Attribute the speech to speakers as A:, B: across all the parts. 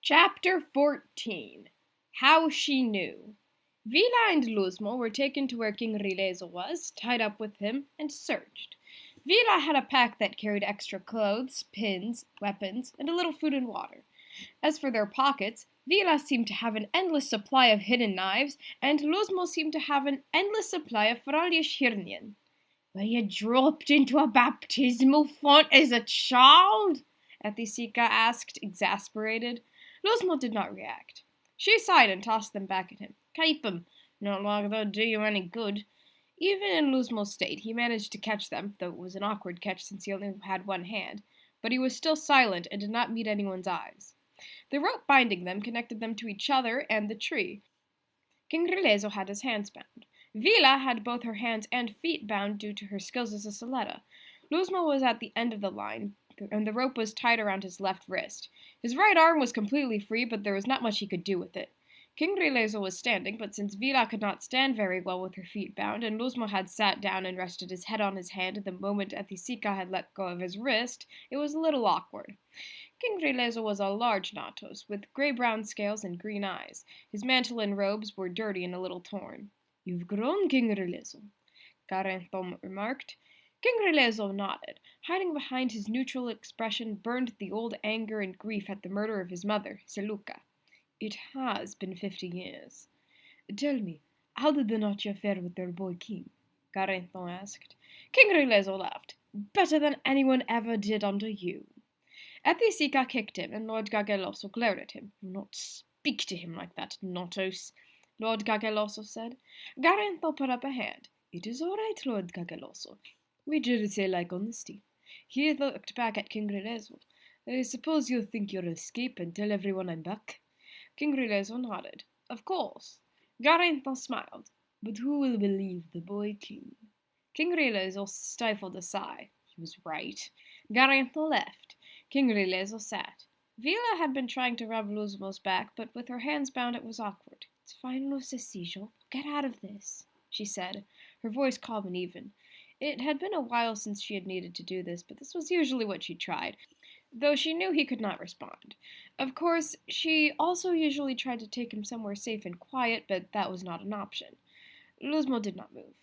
A: Chapter 14. How She Knew. Vila and Luzmo were taken to where King Rilezo was, tied up with him, and searched. Vila had a pack that carried extra clothes, pins, weapons, and a little food and water. As for their pockets, Vila seemed to have an endless supply of hidden knives, and Luzmo seemed to have an endless supply of fraljeschirnien. "Were you dropped into a baptismal font as a child?" Ethicica asked, exasperated. Luzmo did not react. She sighed and tossed them back at him. "Keep 'em. Not like they'll do you any good." Even in Luzmo's state, he managed to catch them, though it was an awkward catch since he only had one hand. But he was still silent and did not meet anyone's eyes. The rope binding them connected them to each other and the tree. King Rilezo had his hands bound. Vila had both her hands and feet bound due to her skills as a Soledo. Luzmo was at the end of the line, and the rope was tied around his left wrist. His right arm was completely free, but there was not much he could do with it. King Rilezo was standing, but since Vila could not stand very well with her feet bound, and Luzmo had sat down and rested his head on his hand the moment Ethicica had let go of his wrist, it was a little awkward. King Rilezo was a large Natos, with grey-brown scales and green eyes. His mantle and robes were dirty and a little torn. "You've grown, King Rilezo," Carenxa remarked. King Rilezo nodded. Hiding behind his neutral expression burned the old anger and grief at the murder of his mother, Seluca. "It has been 50 years. Tell me, how did the Notcha fare with their boy king?" Carenxa asked. King Rilezo laughed. "Better than anyone ever did under you." Ethicica kicked him, and Lord Gageloso glared at him. "Do not speak to him like that, Notos," Lord Gageloso said. Carenxa put up a hand. "It is all right, Lord Gageloso. We Jersey like honesty." He looked back at King Rilezo. "I suppose you'll think you'll escape and tell everyone I'm back?" King Rilezo nodded. "Of course." Carenxa smiled. "But who will believe the boy king?" King Rilezo stifled a sigh. He was right. Carenxa left. King Rilezo sat. Vila had been trying to rub Luzmo's back, but with her hands bound it was awkward. "It's fine, Lucecillo. Get out of this," she said, her voice calm and even. It had been a while since she had needed to do this, but this was usually what she tried, though she knew he could not respond. Of course, she also usually tried to take him somewhere safe and quiet, but that was not an option. Luzmo did not move.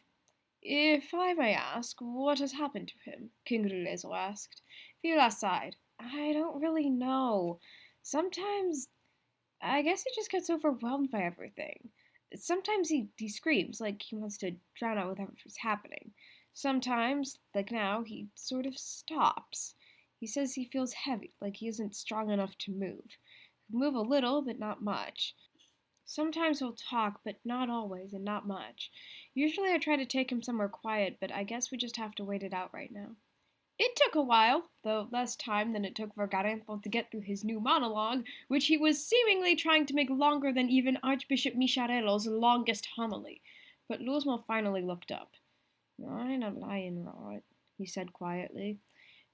A: "If I may ask, what has happened to him?" King Rilezo asked. Vila sighed. "I don't really know. Sometimes, I guess he just gets overwhelmed by everything. Sometimes he screams, like he wants to drown out whatever's happening. Sometimes, like now, he sort of stops. He says he feels heavy, like he isn't strong enough to move. He'll move a little, but not much. Sometimes he'll talk, but not always, and not much. Usually I try to take him somewhere quiet, but I guess we just have to wait it out right now." It took a while, though less time than it took for Carenxa to get through his new monologue, which he was seemingly trying to make longer than even Archbishop Micharelo's longest homily. But Luzmo finally looked up. "I'm a lion, right," he said quietly.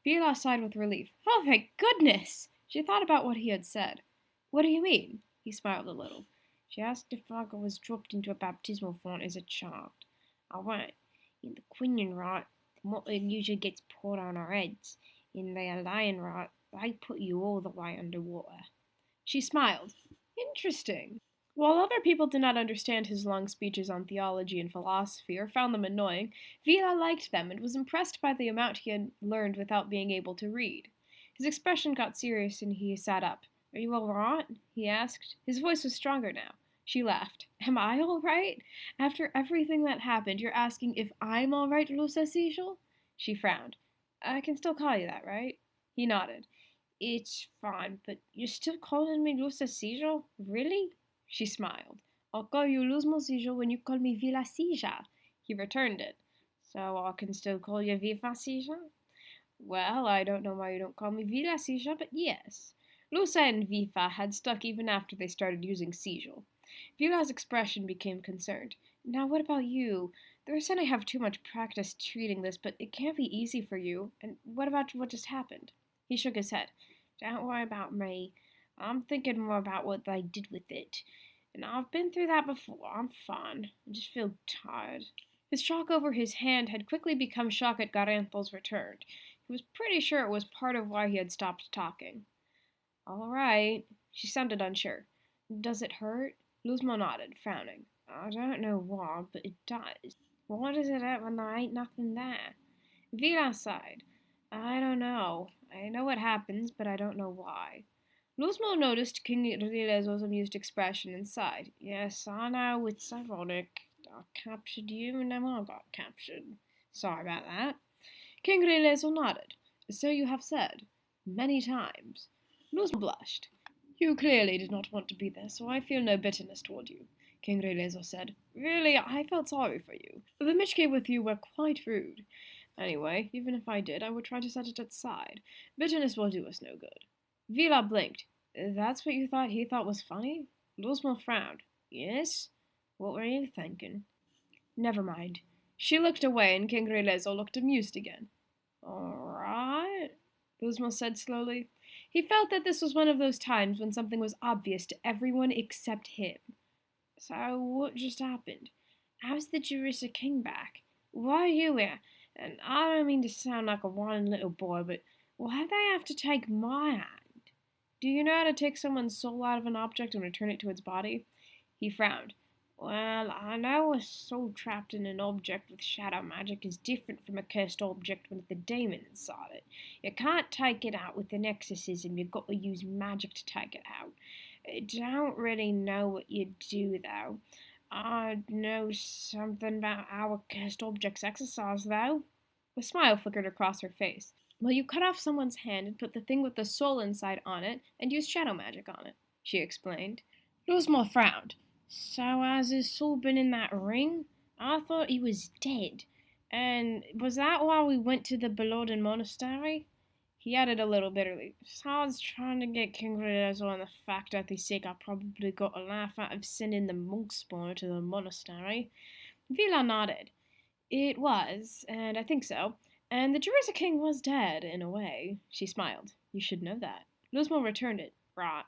A: Vila sighed with relief. "Oh, thank goodness!" She thought about what he had said. "What do you mean?" He smiled a little. "She asked if I was dropped into a baptismal font as a child. I went. In the quinion rite, the water usually gets poured on our heads. In the lion rite, they put you all the way under water." She smiled. "Interesting." While other people did not understand his long speeches on theology and philosophy, or found them annoying, Vila liked them and was impressed by the amount he had learned without being able to read. His expression got serious and he sat up. "Are you all right?" he asked. His voice was stronger now. She laughed. "Am I all right? After everything that happened, you're asking if I'm all right, Lucecillo?" She frowned. "I can still call you that, right?" He nodded. "It's fine, but you're still calling me Lucecillo? Really?" She smiled. "I'll call you Luzmocillo when you call me Vilacilla." He returned it. "So I can still call you Vivacilla?" "Well, I don't know why you don't call me Vilacilla, but yes." Lusa and Viva had stuck even after they started using sigil. Vila's expression became concerned. "Now what about you? They're saying I have too much practice treating this, but it can't be easy for you. And what about what just happened?" He shook his head. "Don't worry about me. I'm thinking more about what they did with it. And I've been through that before. I'm fine. I just feel tired." His shock over his hand had quickly become shock at Carenxa's return. He was pretty sure it was part of why he had stopped talking. "All right," She sounded unsure. Does it hurt? Luzmo nodded, frowning. I don't know why, but it does. Why does it hurt when there ain't nothing there? Vila sighed. I don't know. I know what happens, but I don't know why. Luzmo noticed King Rilezo's amused expression and sighed. Yes, I know, it's ironic. I captured you, and now I got captured. Sorry about that. King Rilezo nodded. So you have said. Many times. Luzmo blushed. You clearly did not want to be there, so I feel no bitterness toward you. King Rilezo said. Really, I felt sorry for you. The Michke with you were quite rude. Anyway, even if I did, I would try to set it aside. Bitterness will do us no good. Vila blinked. That's what you thought he thought was funny? Luzmo frowned. Yes? What were you thinking? Never mind. She looked away, and King Rilezo looked amused again. All right, Luzmo said slowly. He felt that this was one of those times when something was obvious to everyone except him. So, what just happened? How's the Jerissa King back? Why are you here? And I don't mean to sound like a whining little boy, but why'd they have to take my hand? Do you know how to take someone's soul out of an object and return it to its body? He frowned. Well, I know a soul trapped in an object with shadow magic is different from a cursed object with the demon inside it. You can't take it out with an exorcism, you've got to use magic to take it out. I don't really know what you do, though. I know something about how a cursed object's exercised, though. A smile flickered across her face. Well, you cut off someone's hand and put the thing with the soul inside on it, and used shadow magic on it, she explained. Luzmo frowned. So has his soul been in that ring? I thought he was dead. And was that why we went to the Belodin monastery? He added a little bitterly. So I was trying to get King Rilezo and the fact that Ethicica probably got a laugh out of sending the monk spawn to the monastery. Vila nodded. It was, and I think so. And the Jerissa King was dead, in a way. She smiled. You should know that. Luzmo returned it. Right.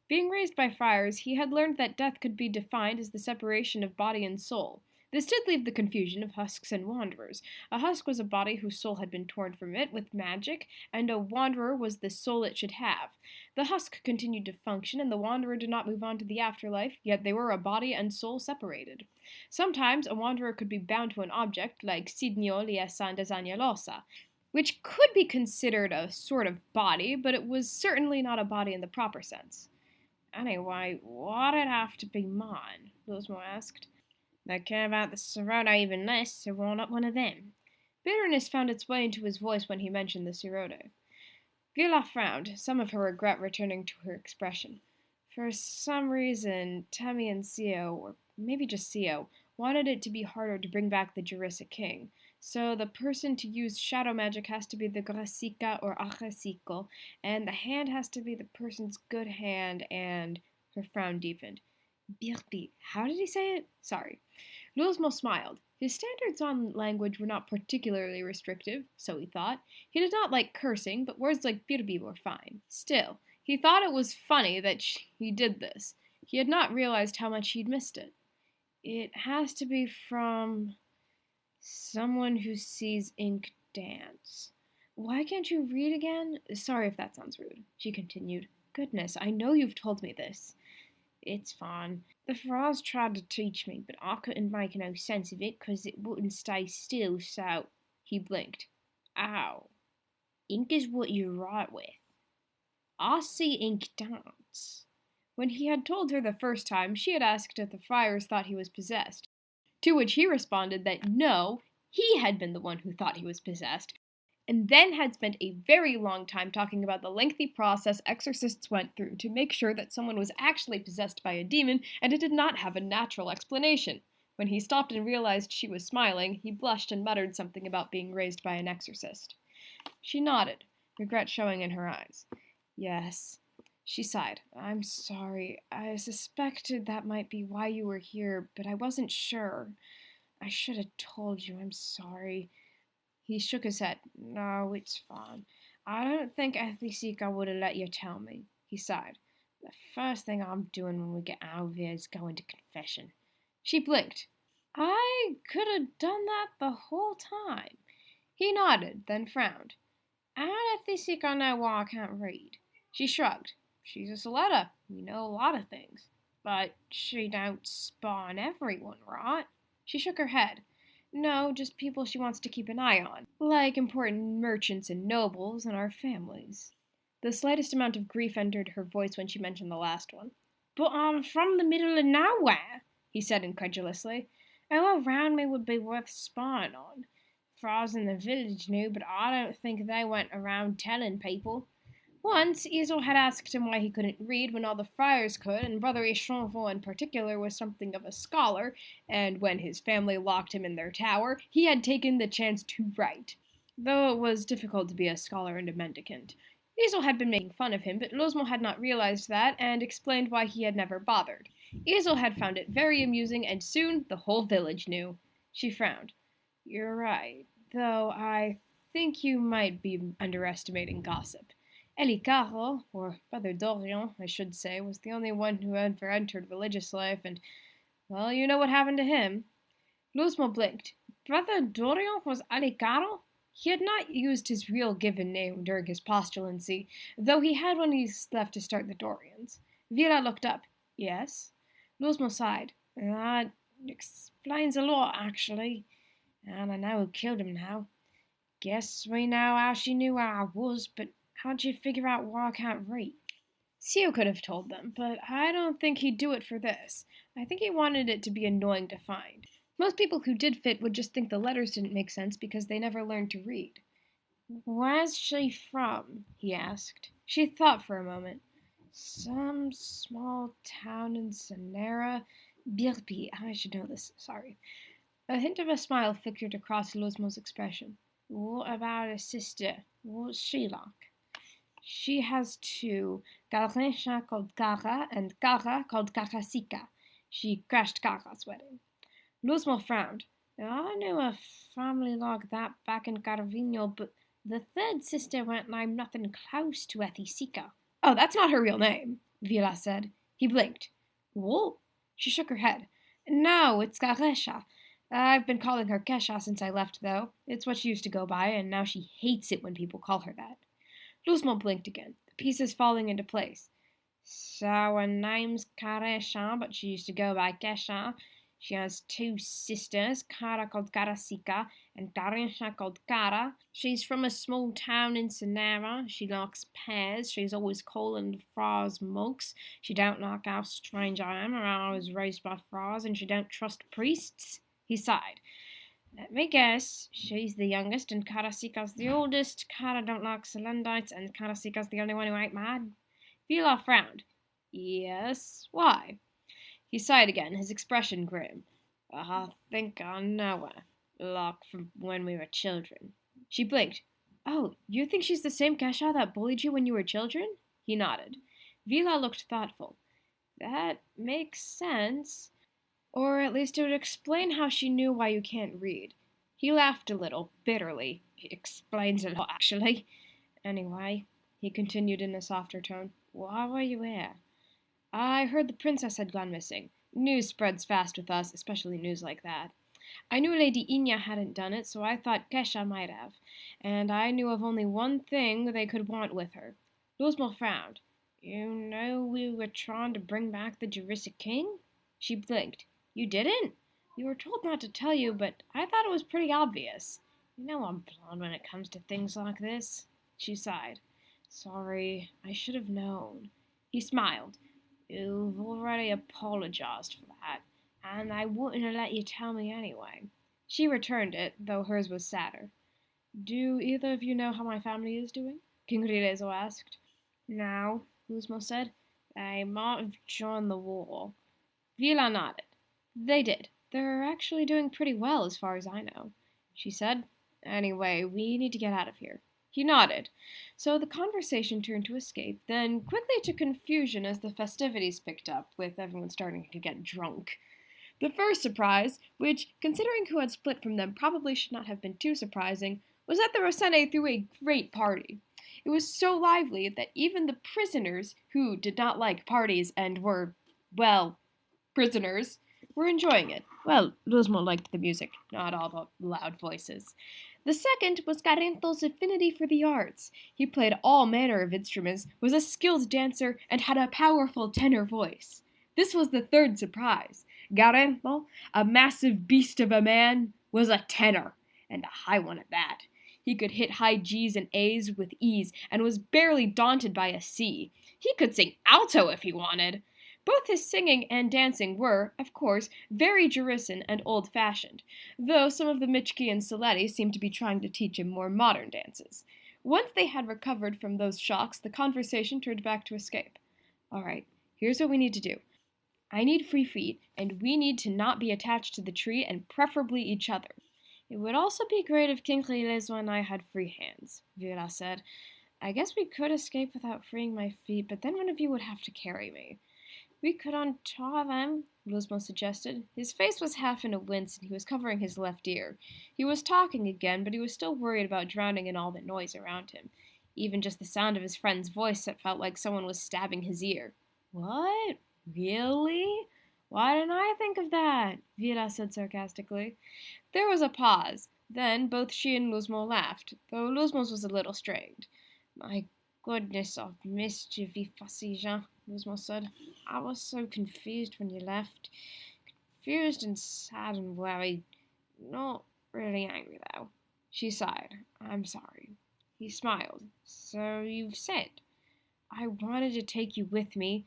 A: Being raised by friars, he had learned that death could be defined as the separation of body and soul. This did leave the confusion of husks and wanderers. A husk was a body whose soul had been torn from it with magic, and a wanderer was the soul it should have. The husk continued to function, and the wanderer did not move on to the afterlife, yet they were a body and soul separated. Sometimes a wanderer could be bound to an object, like Sidnio Liesa and Desagnolosa, which could be considered a sort of body, but it was certainly not a body in the proper sense. Anyway, why'd it have to be mine? Luzmo asked. They care about the Soledo even less, so why not one of them? Bitterness found its way into his voice when he mentioned the Soledo. Vila frowned, some of her regret returning to her expression. For some reason, Temi and Sio, or maybe just Sio, wanted it to be harder to bring back the Jerissa King. So the person to use shadow magic has to be the Caracica or Ethicica, and the hand has to be the person's good hand, and her frown deepened. Birti, how did he say it? Sorry. Luzmo smiled. His standards on language were not particularly restrictive, so he thought. He did not like cursing, but words like birbi were fine. Still, he thought it was funny that he did this. He had not realized how much he'd missed it. It has to be from someone who sees ink dance. Why can't you read again? Sorry if that sounds rude, she continued. Goodness, I know you've told me this. It's fine. The friars tried to teach me, but I couldn't make no sense of it 'cause it wouldn't stay still, so... He blinked. Ow. Ink is what you write with. I see ink dance. When he had told her the first time, she had asked if the friars thought he was possessed, to which he responded that no, he had been the one who thought he was possessed, and then had spent a very long time talking about the lengthy process exorcists went through to make sure that someone was actually possessed by a demon and it did not have a natural explanation. When he stopped and realized she was smiling, he blushed and muttered something about being raised by an exorcist. She nodded, regret showing in her eyes. Yes. She sighed. I'm sorry. I suspected that might be why you were here, but I wasn't sure. I should have told you. I'm sorry. He shook his head. No, it's fine. I don't think Ethicica would have let you tell me. He sighed. The first thing I'm doing when we get out of here is going to confession. She blinked. I could have done that the whole time. He nodded, then frowned. How did Ethicica know why I can't read? She shrugged. she's a Soledo. We know a lot of things. But she don't spawn everyone, right? She shook her head. No, just people she wants to keep an eye on, like important merchants and nobles in our families. The slightest amount of grief entered her voice when she mentioned the last one. But I'm from the middle of nowhere, he said incredulously. Who around me would be worth spying on? Frogs in the village knew, but I don't think they went around telling people. Once, Isel had asked him why he couldn't read when all the friars could, and Brother Echanvaux in particular was something of a scholar, and when his family locked him in their tower, he had taken the chance to write. Though it was difficult to be a scholar and a mendicant. Isel had been making fun of him, but Luzmo had not realized that, and explained why he had never bothered. Isel had found it very amusing, and soon the whole village knew. She frowned. You're right, though I think you might be underestimating gossip. Elicaro, or Brother Dorian, I should say, was the only one who ever entered religious life, and, well, you know what happened to him. Luzmo blinked. Brother Dorian was Elicaro? He had not used his real given name during his postulancy, though he had when he left to start the Dorians. Vila looked up. Yes? Luzmo sighed. That explains a lot, actually. And I know who killed him now. Guess we know how she knew where I was, but how'd you figure out why I can't read? Sio could have told them, but I don't think he'd do it for this. I think he wanted it to be annoying to find. Most people who did fit would just think the letters didn't make sense because they never learned to read. Where's she from? He asked. She thought for a moment. Some small town in Sonera. Birpi. I should know this. Sorry. A hint of a smile flickered across Luzmo's expression. What about a sister? What's she like? She has two. Carenxa called Cara and Cara called Caracica. She crashed Cara's wedding. Luzmo frowned. I knew a family like that back in Carvino, but the third sister went named nothing close to Ethicica. Oh, that's not her real name, Vila said. He blinked. What? She shook her head. No, it's Carexa. I've been calling her Quexa since I left, though. It's what she used to go by, and now she hates it when people call her that. Luzmo blinked again, the pieces falling into place. So her name's Carexa, but she used to go by Quexa. She has two sisters, Cara called Caracica and Carenxa called Cara. She's from a small town in Sonera. She likes pears. She's always calling frogs monks. She don't like how strange I am, or I was raised by frogs, and she don't trust priests. He sighed. Let me guess. She's the youngest, and Caracica's the oldest. Cara don't like Selendites, and Caracica's the only one who ain't mad. Vila frowned. Yes. Why? He sighed again, his expression grim. I think I know her. Like from when we were children. She blinked. Oh, you think she's the same Quexa that bullied you when you were children? He nodded. Vila looked thoughtful. That makes sense. Or at least it would explain how she knew why you can't read. He laughed a little, bitterly. It explains a lot, actually. Anyway, he continued in a softer tone, why were you here? I heard the princess had gone missing. News spreads fast with us, especially news like that. I knew Lady Inya hadn't done it, so I thought Quexa might have. And I knew of only one thing they could want with her. Luzmo frowned. You know we were trying to bring back the Jurassic King? She blinked. You didn't? You were told not to tell you, but I thought it was pretty obvious. You know I'm blonde when it comes to things like this. She sighed. Sorry, I should have known. He smiled. You've already apologized for that, and I wouldn't have let you tell me anyway. She returned it, though hers was sadder. Do either of you know how my family is doing? King Rirezo asked. No, Luzmo said. They might have joined the war. Vila nodded. They did. They're actually doing pretty well as far as I know, she said. Anyway, we need to get out of here. He nodded. So the conversation turned to escape, then quickly to confusion as the festivities picked up, with everyone starting to get drunk. The first surprise, which, considering who had split from them, probably should not have been too surprising, was that the Rossene threw a great party. It was so lively that even the prisoners, who did not like parties and were, well, prisoners, were enjoying it. Well, Luzmo liked the music, not all the loud voices. The second was Carenxa's affinity for the arts. He played all manner of instruments, was a skilled dancer, and had a powerful tenor voice. This was the third surprise. Carenxa, a massive beast of a man, was a tenor, and a high one at that. He could hit high G's and A's with ease, and was barely daunted by a C. He could sing alto if he wanted. Both his singing and dancing were, of course, very Juristen and old-fashioned, though some of the Michki and Soletti seemed to be trying to teach him more modern dances. Once they had recovered from those shocks, the conversation turned back to escape. All right, here's what we need to do. I need free feet, and we need to not be attached to the tree and preferably each other. It would also be great if King Eliza and I had free hands, Vila said. I guess we could escape without freeing my feet, but then one of you would have to carry me. We could untie them, Luzmo suggested. His face was half in a wince, and he was covering his left ear. He was talking again, but he was still worried about drowning in all the noise around him. Even just the sound of his friend's voice felt like someone was stabbing his ear. What? Really? Why didn't I think of that? Vila said sarcastically. There was a pause. Then both she and Luzmo laughed, though Luzmo's was a little strained. My goodness of mischievy fascija, Luzmo said. I was so confused when you left. Confused and sad and worried. Not really angry, though. She sighed. I'm sorry. He smiled. So you've said. I wanted to take you with me.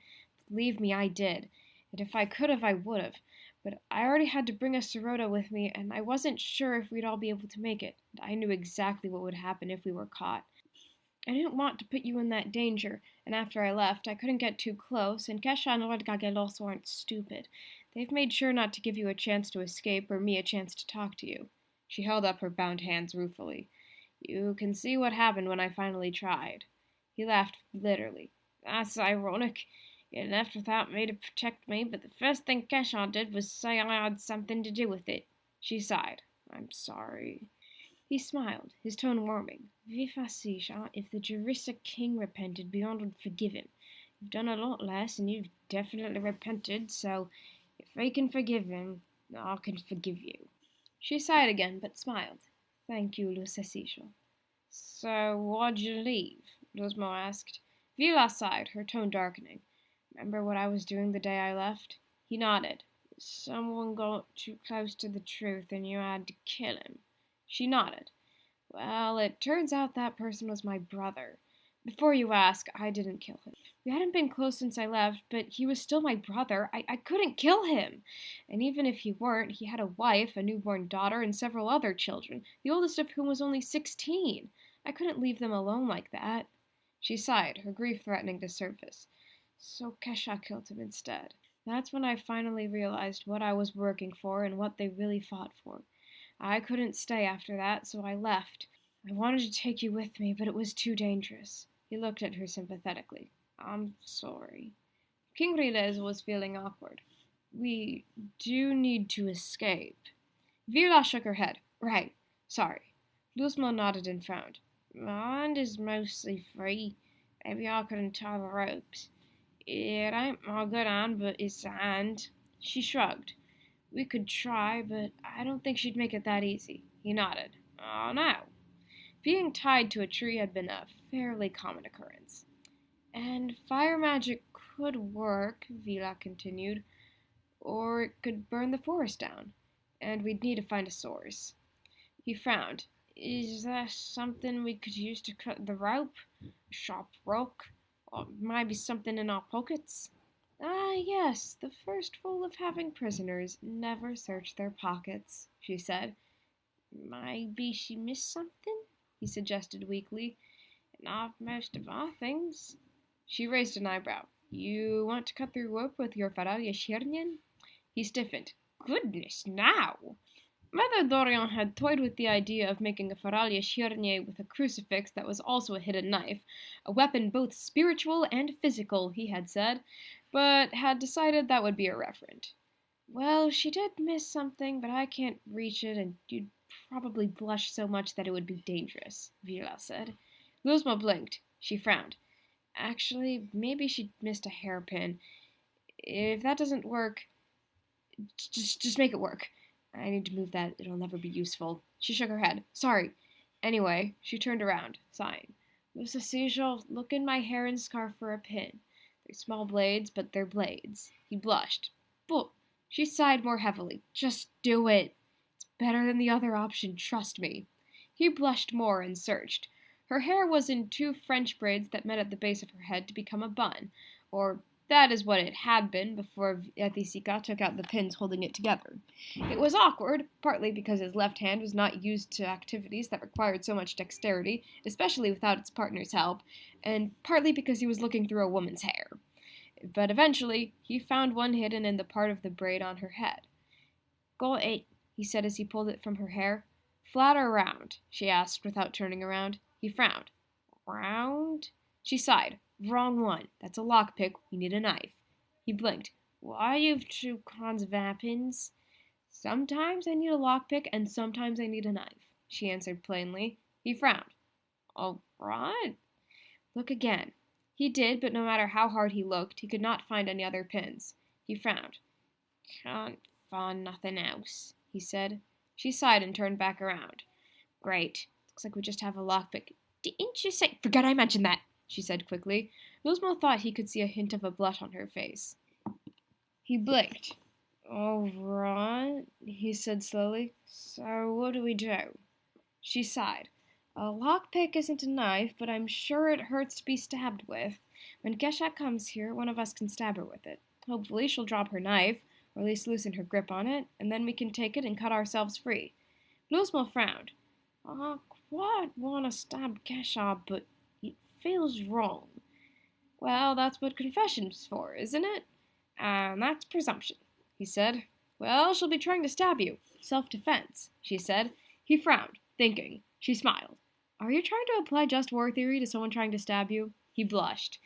A: Believe me, I did. And if I could have, I would have. But I already had to bring a Soledo with me, and I wasn't sure if we'd all be able to make it. And I knew exactly what would happen if we were caught. I didn't want to put you in that danger, and after I left, I couldn't get too close, and Quexa and Rodgagelos aren't stupid. They've made sure not to give you a chance to escape or me a chance to talk to you. She held up her bound hands ruefully. You can see what happened when I finally tried. He laughed bitterly. That's ironic. You left without me to protect me, but the first thing Quexa did was say I had something to do with it. She sighed. I'm sorry. He smiled, his tone warming. Vifasisha, if the Jarissa king repented, beyond would forgive him. You've done a lot less, and you've definitely repented, so if I can forgive him, I can forgive you. She sighed again, but smiled. Thank you, Lucasisha. So why'd you leave? Luzmo asked. Vila sighed, her tone darkening. Remember what I was doing the day I left? He nodded. Someone got too close to the truth, and you had to kill him. She nodded. Well, it turns out that person was my brother. Before you ask, I didn't kill him. We hadn't been close since I left, but he was still my brother. I couldn't kill him. And even if he weren't, he had a wife, a newborn daughter, and several other children, the oldest of whom was only 16. I couldn't leave them alone like that. She sighed, her grief threatening to surface. So Quexa killed him instead. That's when I finally realized what I was working for and what they really fought for. I couldn't stay after that, so I left. I wanted to take you with me, but it was too dangerous. He looked at her sympathetically. I'm sorry. King Riles was feeling awkward. We do need to escape. Vila shook her head. Right. Sorry. Luzmo nodded and frowned. My hand is mostly free. Maybe I could untie the ropes. It ain't my good hand, but it's a hand. She shrugged. We could try, but I don't think she'd make it that easy. He nodded. Oh, no. Being tied to a tree had been a fairly common occurrence. And fire magic could work, Vila continued, or it could burn the forest down, and we'd need to find a source. He frowned. Is there something we could use to cut the rope? A sharp rock? Or maybe something in our pockets? Ah, yes, the first rule of having prisoners, never search their pockets, she said. Maybe she missed something? He suggested weakly. And I've most of our things. She raised an eyebrow. You want to cut through rope with your Faralia Shirnyan? He stiffened. Goodness, now! Mother Dorian had toyed with the idea of making a Faralia Shirnye with a crucifix that was also a hidden knife, a weapon both spiritual and physical, he had said, but had decided that would be irreverent. Well, she did miss something, but I can't reach it, and you'd probably blush so much that it would be dangerous, Vila said. Luzmo blinked. She frowned. Actually, maybe she missed a hairpin. If that doesn't work, just make it work. I need to move that. It'll never be useful. She shook her head. Sorry. Anyway, she turned around, sighing. Mr. Seashell, look in my hair and scarf for a pin. They're small blades, but they're blades. He blushed. But she sighed more heavily. Just do it. It's better than the other option, trust me. He blushed more and searched. Her hair was in two French braids that met at the base of her head to become a bun, or that is what it had been before Ethicica took out the pins holding it together. It was awkward, partly because his left hand was not used to activities that required so much dexterity, especially without its partner's help, and partly because he was looking through a woman's hair. But eventually, he found one hidden in the part of the braid on her head. Got it, he said as he pulled it from her hair. Flat or round? She asked without turning around. He frowned. Round? She sighed. Wrong one. That's a lockpick. We need a knife. He blinked. Why you've two kinds of weapons? Sometimes I need a lockpick and sometimes I need a knife, she answered plainly. He frowned. All right. Look again. He did, but no matter how hard he looked, he could not find any other pins. He frowned. Can't find nothing else, he said. She sighed and turned back around. Great. Looks like we just have a lockpick. Didn't you say... Forgot I mentioned that, she said quickly. Luzmo thought he could see a hint of a blush on her face. He blinked. All right, he said slowly. So what do we do? She sighed. A lockpick isn't a knife, but I'm sure it hurts to be stabbed with. When Quexa comes here, one of us can stab her with it. Hopefully she'll drop her knife, or at least loosen her grip on it, and then we can take it and cut ourselves free. Luzmo frowned. I quite want to stab Quexa, but it feels wrong. Well, that's what confession's for, isn't it? And that's presumption, he said. Well, she'll be trying to stab you. Self-defense, she said. He frowned, thinking. She smiled. Are you trying to apply just war theory to someone trying to stab you? He blushed.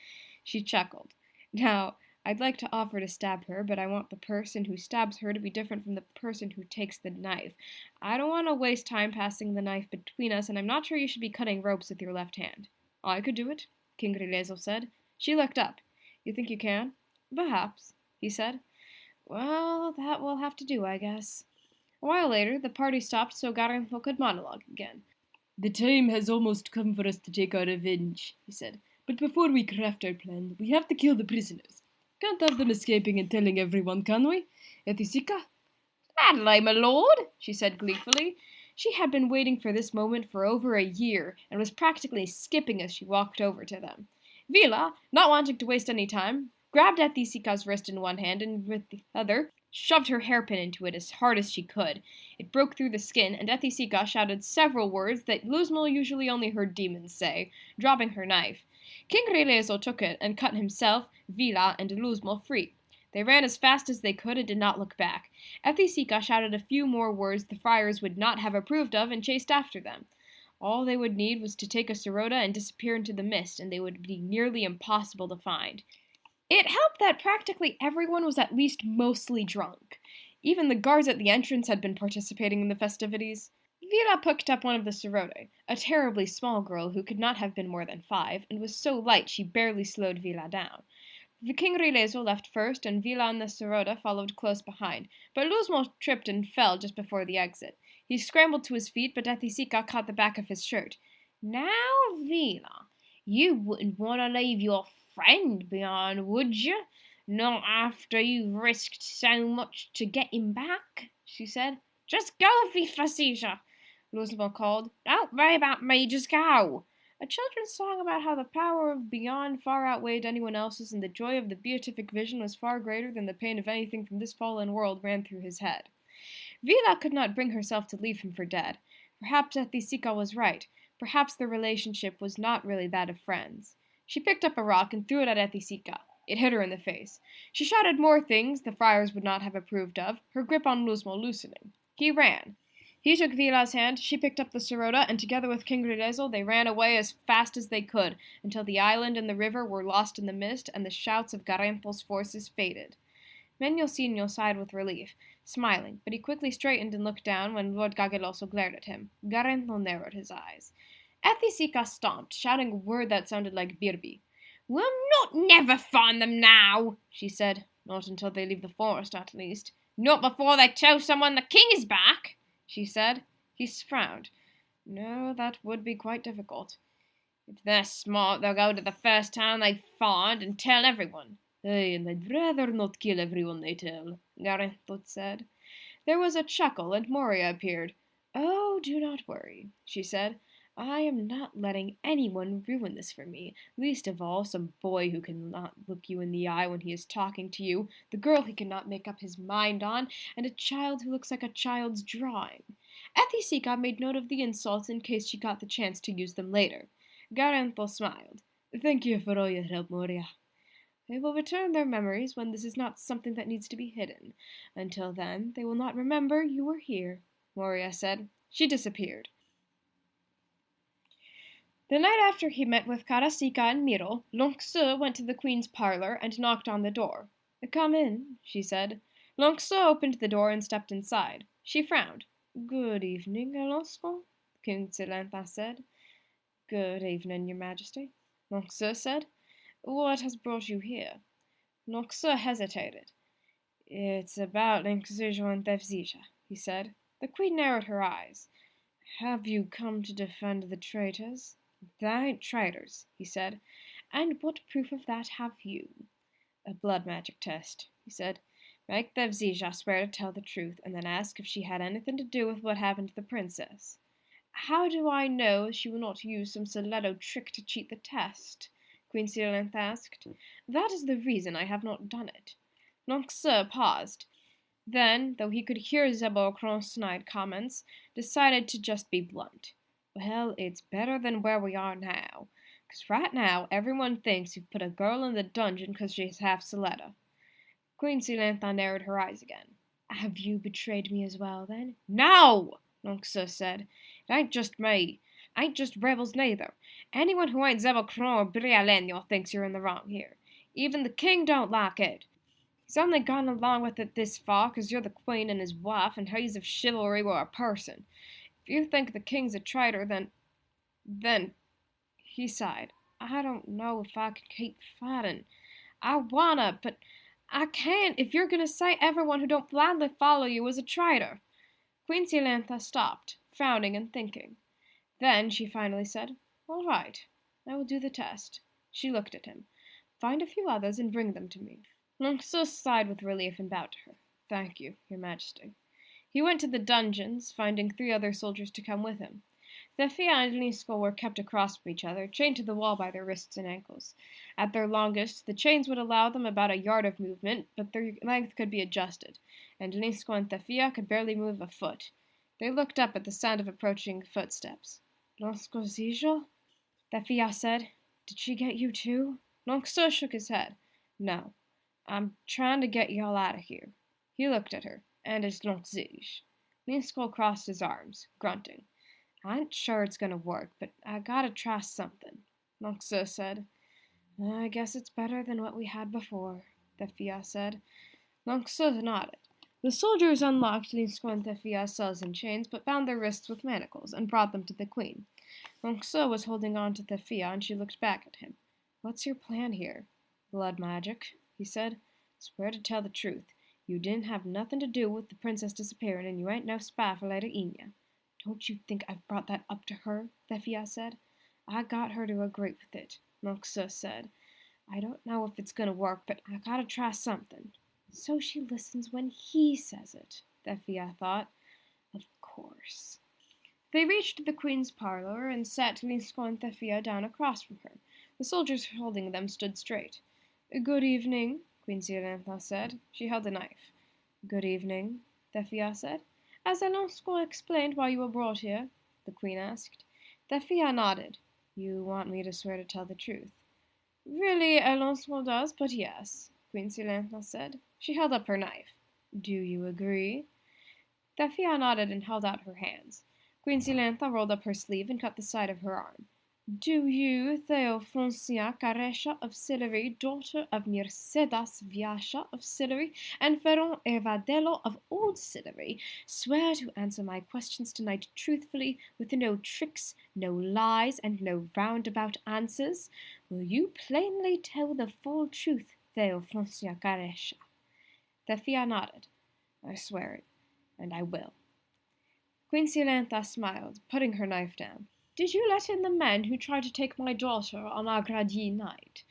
A: She chuckled. Now, I'd like to offer to stab her, but I want the person who stabs her to be different from the person who takes the knife. I don't want to waste time passing the knife between us, and I'm not sure you should be cutting ropes with your left hand. I could do it, King Rilezo said. She looked up. You think you can? Perhaps, he said. Well, that will have to do, I guess. A while later, the party stopped so Carenxa could monologue again. The time has almost come for us to take our revenge, he said. But before we craft our plan, we have to kill the prisoners. Can't have them escaping and telling everyone, can we? Ethicica? Gladly, my lord, she said gleefully. She had been waiting for this moment for over a year, and was practically skipping as she walked over to them. Vila, not wanting to waste any time, grabbed Ethicica's wrist in one hand, and with the other, shoved her hairpin into it as hard as she could. It broke through the skin, and Ethicica shouted several words that Luzmo usually only heard demons say, dropping her knife. King Rilezo took it and cut himself, Vila, and Luzmo free. They ran as fast as they could and did not look back. Ethicica shouted a few more words the friars would not have approved of and chased after them. All they would need was to take a Soledo and disappear into the mist, and they would be nearly impossible to find. It helped that practically everyone was at least mostly drunk. Even the guards at the entrance had been participating in the festivities. Vila picked up one of the Soledo, a terribly small girl who could not have been more than 5, and was so light she barely slowed Vila down. The King Rilezo left first, and Vila and the Soledo followed close behind, but Luzmo tripped and fell just before the exit. He scrambled to his feet, but Ethicica caught the back of his shirt. Now, Vila, you wouldn't want to leave your friend behind, would you? Not after you've risked so much to get him back, she said. Just go, Ethicica, Luzmo called. Don't worry about me, just go. A children's song about how the power of beyond far outweighed anyone else's and the joy of the beatific vision was far greater than the pain of anything from this fallen world ran through his head. Vila could not bring herself to leave him for dead. Perhaps Ethicica was right. Perhaps their relationship was not really that of friends. She picked up a rock and threw it at Ethicica. It hit her in the face. She shouted more things the friars would not have approved of, her grip on Luzmo loosening. He ran. He took Vila's hand, she picked up the Soledo, and together with King Rilezo they ran away as fast as they could, until the island and the river were lost in the mist, and the shouts of Carenxa's forces faded. Menosino sighed with relief, smiling, but he quickly straightened and looked down when Lord Gageloso glared at him. Carenxa narrowed his eyes. Ethicica stomped, shouting a word that sounded like birbi. We'll not never find them now, she said. Not until they leave the forest, at least. Not before they tell someone the king is back, she said. He frowned. No, that would be quite difficult. If they're smart, they'll go to the first town they find and tell everyone. Hey, and they'd rather not kill everyone they tell, Garethot said. There was a chuckle, and Moria appeared. Oh, do not worry, she said. I am not letting anyone ruin this for me, least of all some boy who cannot look you in the eye when he is talking to you, the girl he cannot make up his mind on, and a child who looks like a child's drawing. Ethicica made note of the insults in case she got the chance to use them later. Garethol smiled. Thank you for all your help, Moria. They will return their memories when this is not something that needs to be hidden. Until then, they will not remember you were here, Moria said. She disappeared. The night after he met with Caracica and Miro, Lanczú went to the queen's parlor and knocked on the door. Come in, she said. Lanczú opened the door and stepped inside. She frowned. Good evening, Lanczú, Queen Silenda said. Good evening, your majesty, Lanczú said. What has brought you here? Lanczú hesitated. It's about Lanczú and Thefia, he said. The queen narrowed her eyes. Have you come to defend the traitors? They ain't traitors, he said. And what proof of that have you? A blood magic test, he said. Make Thefia swear to tell the truth, and then ask if she had anything to do with what happened to the princess. How do I know she will not use some Soledo trick to cheat the test? Queen Silenda asked. That is the reason I have not done it. Lanczú paused. Then, though he could hear Zebocron's snide comments, decided to just be blunt. Well, it's better than where we are now, 'cause right now everyone thinks you've put a girl in the dungeon 'cause she's half Soledo. Queen Silenda narrowed her eyes again. Have you betrayed me as well, then? No, Lanczú said. It ain't just me. Ain't just rebels neither. Anyone who ain't Zebocron or Brialenyo thinks you're in the wrong here. Even the king don't like it. He's only gone along with it this far 'cause you're the queen and his wife, and he's of chivalry or a person. If you think the king's a traitor, then, he sighed. I don't know if I can keep fighting. I wanna, but I can't if you're gonna say everyone who don't blindly follow you is a traitor. Queen Silenda stopped, frowning and thinking. Then she finally said, All right, I will do the test. She looked at him. Find a few others and bring them to me. Lanczú sighed with relief and bowed to her. Thank you, your majesty. He went to the dungeons, finding 3 other soldiers to come with him. Thefia and Elisa were kept across from each other, chained to the wall by their wrists and ankles. At their longest, the chains would allow them about a yard of movement, but their length could be adjusted, and Elisa and Thefia could barely move a foot. They looked up at the sound of approaching footsteps. Lanczú? Thefia said. Did she get you too? Lanczú shook his head. No. I'm trying to get y'all out of here. He looked at her. And it's Lanczú. Elisa crossed his arms, grunting. I ain't sure it's gonna work, but I gotta try something, Lanczú said. I guess it's better than what we had before, Thefia said. Lanczú nodded. The soldiers unlocked Elisa and Thefia's cells and chains, but bound their wrists with manacles, and brought them to the queen. Lanczú was holding on to Thefia, and she looked back at him. What's your plan here? Blood magic, he said. Swear to tell the truth. You didn't have nothing to do with the princess disappearing, and you ain't no spy for Lady Enya. Don't you think I've brought that up to her? Thefia said. I got her to agree with it, Lanczú said. I don't know if it's gonna work, but I gotta try something. So she listens when he says it, Thefia thought. Of course. They reached the queen's parlor and sat Elisa and Thefia down across from her. The soldiers holding them stood straight. Good evening, Queen Silenda said. She held a knife. Good evening, Thefia said. Has Lanczú explained why you were brought here? The queen asked. Thefia nodded. You want me to swear to tell the truth? Really, Lanczú does, but yes, Queen Silenda said. She held up her knife. Do you agree? Thefia nodded and held out her hands. Queen Silenda rolled up her sleeve and cut the side of her arm. Do you, Theophronia Carexa of Sillery, daughter of Mercedes Viasha of Sillery, and Ferron Evadelo of Old Sillery, swear to answer my questions tonight truthfully, with no tricks, no lies, and no roundabout answers? Will you plainly tell the full truth, Theophronia Carexa? Thefia nodded. I swear it, and I will. Queen Silenta smiled, putting her knife down. Did you let in the men who tried to take my daughter on our Grady night?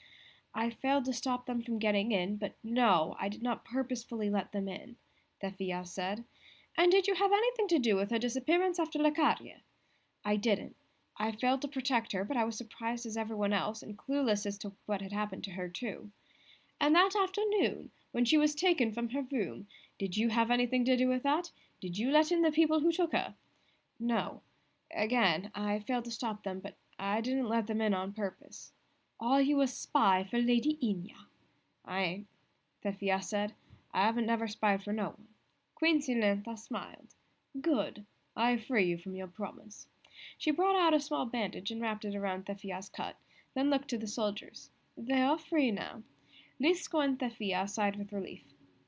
A: I failed to stop them from getting in, but no, I did not purposefully let them in, Thefia said. And did you have anything to do with her disappearance after Lecaria? I didn't. I failed to protect her, but I was surprised as everyone else and clueless as to what had happened to her, too. And that afternoon, when she was taken from her room, did you have anything to do with that? Did you let in the people who took her? No. Again, I failed to stop them, but I didn't let them in on purpose. Are you a spy for Lady Inya? I ain't, Thefia said. I haven't never spied for no one. Queen Silentha smiled. Good. I free you from your promise. She brought out a small bandage and wrapped it around Thefia's cut, then looked to the soldiers. They are free now. Luzmo and Thefia sighed with relief.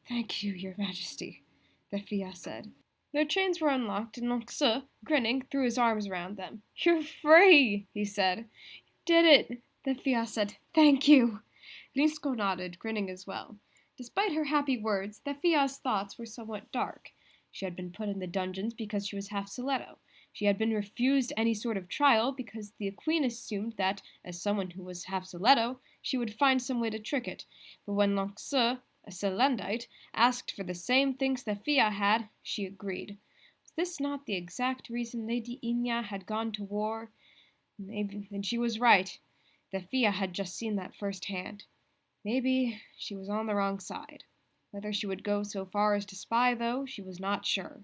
A: Thank you, your majesty, Thefia said. Their chains were unlocked, and Lanczú, grinning, threw his arms around them. You're free, he said. Did it, Thefia said. Thank you. Luzmo nodded, grinning as well. Despite her happy words, Thefia's thoughts were somewhat dark. She had been put in the dungeons because she was half Soledo. She had been refused any sort of trial because the queen assumed that, as someone who was half Soledo, she would find some way to trick it. But when Lanczú, a Selendite, asked for the same things Thefia had, she agreed. Was this not the exact reason Lady Inya had gone to war? Maybe, and she was right. Thefia had just seen that firsthand. Maybe she was on the wrong side. Whether she would go so far as to spy, though, she was not sure.